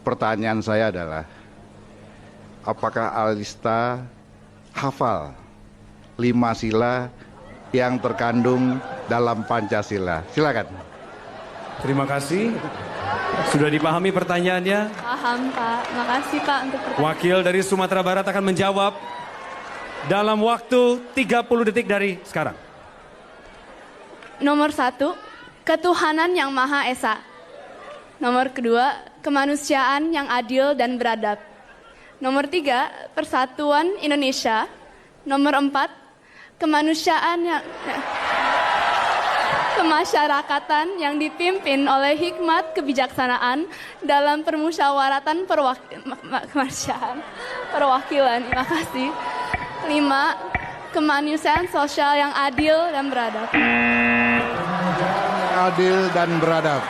pertanyaan saya adalah, apakah Alista hafal 5 sila yang terkandung dalam Pancasila? Silakan. Terima kasih. Sudah dipahami pertanyaannya? Paham, Pak. Makasih, Pak, untuk pertanyaan. Wakil dari Sumatera Barat akan menjawab dalam waktu 30 detik dari sekarang. Nomor 1, ketuhanan yang Maha Esa. Nomor 2, kemanusiaan yang adil dan beradab. Nomor 3, persatuan Indonesia. Nomor 4, kemasyarakatan yang dipimpin oleh hikmat kebijaksanaan dalam permusyawaratan perwakilan. Terima kasih. 5, kemanusiaan sosial yang adil dan beradab. Adil dan beradab.